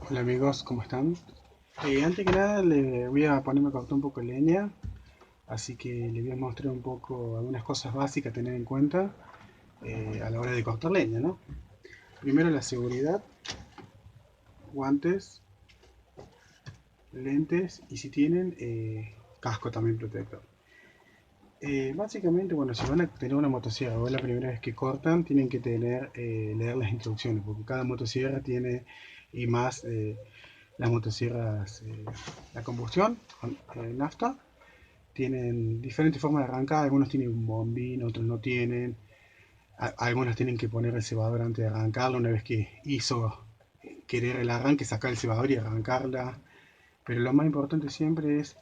Hola amigos, ¿cómo están? Antes que nada le voy a ponerme a cortar un poco de leña, así que les voy a mostrar un poco algunas cosas básicas a tener en cuenta a la hora de cortar leña, ¿no? Primero la seguridad, guantes, lentes y si tienen casco también protector. Básicamente, bueno, si van a tener una motosierra o es la primera vez que cortan, tienen que leer las instrucciones, porque cada motosierra tiene, y más las motosierras, la combustión, nafta, tienen diferentes formas de arrancar, algunos tienen un bombín, otros no tienen, algunos tienen que poner el cebador antes de arrancarla, una vez que hizo querer el arranque, sacar el cebador y arrancarla, pero lo más importante siempre es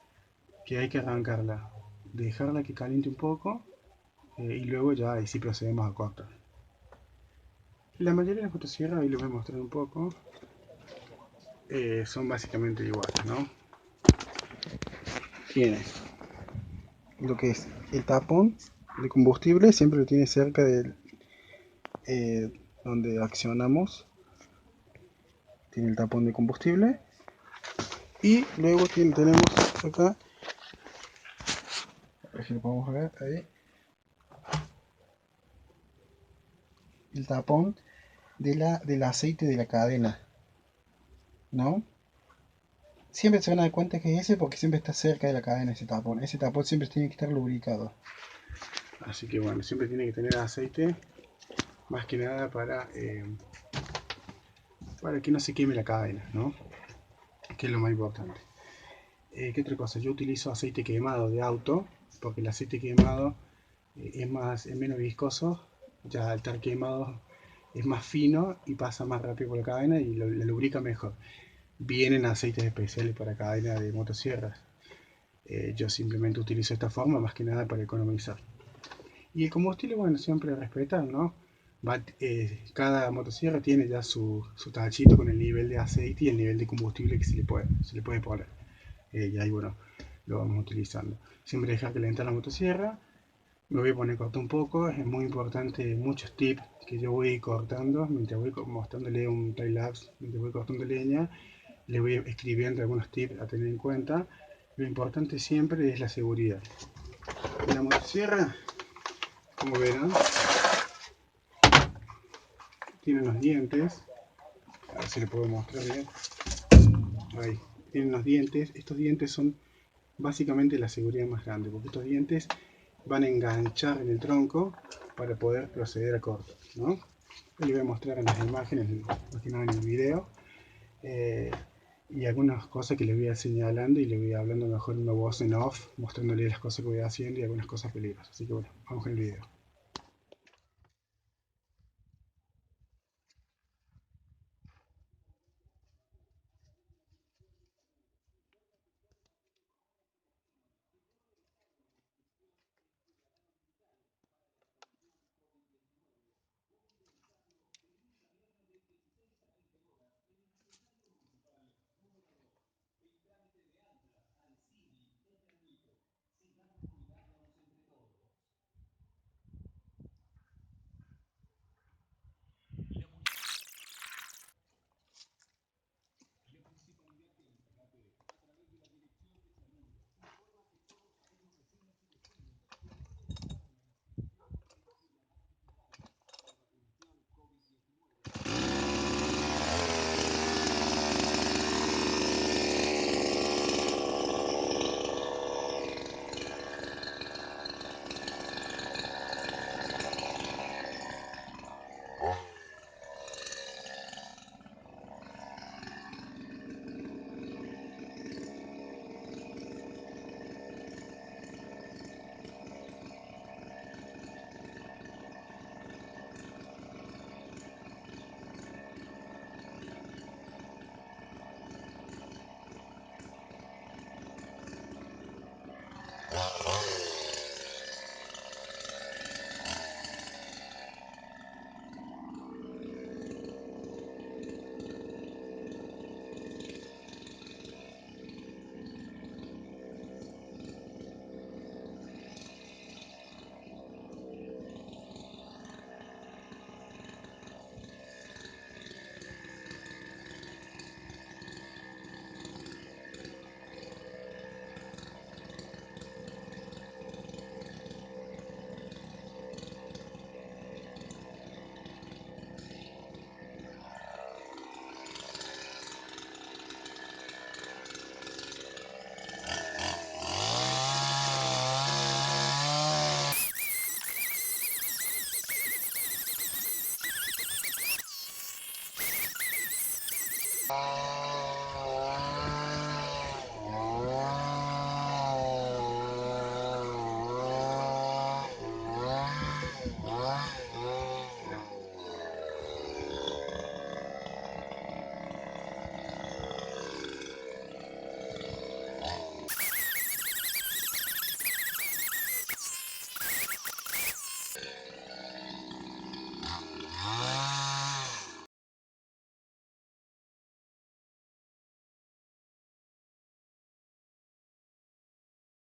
que hay que arrancarla, dejarla que caliente un poco y luego ya ahí sí procedemos a cortar. La mayoría de las motosierras, ahí les voy a mostrar un poco, son básicamente iguales, ¿no? Tiene lo que es el tapón de combustible, siempre lo tiene cerca del donde accionamos, tiene el tapón de combustible y luego tenemos acá, a ver si lo podemos ver ahí, el tapón del aceite de la cadena, ¿no? Siempre se van a dar cuenta que es ese porque siempre está cerca de la cadena ese tapón siempre tiene que estar lubricado. Así que bueno, siempre tiene que tener aceite, más que nada para que no se queme la cadena, ¿no? Que es lo más importante. ¿Qué otra cosa? Yo utilizo aceite quemado de auto, porque el aceite quemado es menos viscoso, ya al estar quemado es más fino y pasa más rápido por la cadena y la lubrica mejor. Vienen aceites especiales para cadena de motosierras. Yo simplemente utilizo esta forma más que nada para economizar. Y el combustible, bueno, siempre respetar, ¿no? Cada motosierra tiene ya su tachito con el nivel de aceite y el nivel de combustible que se le puede poner. Y ahí, bueno, lo vamos utilizando. Siempre dejar calentar la motosierra. Me voy a poner a cortar un poco. Es muy importante muchos tips que yo voy cortando. Mientras voy mostrándole un time lapse, mientras voy cortando leña, le voy escribiendo algunos tips a tener en cuenta. Lo importante siempre es la seguridad. La motosierra, como verán, tiene unos dientes. A ver si le puedo mostrar bien. Ahí, tiene unos dientes. Estos dientes son básicamente la seguridad más grande, porque estos dientes van a enganchar en el tronco para poder proceder a corte, ¿no? Les voy a mostrar en las imágenes, más que nada en el video, eh, y algunas cosas que les voy a señalando y les voy hablando mejor en una voz en off, mostrándole las cosas que voy haciendo y algunas cosas peligrosas. Así que bueno, vamos con el video.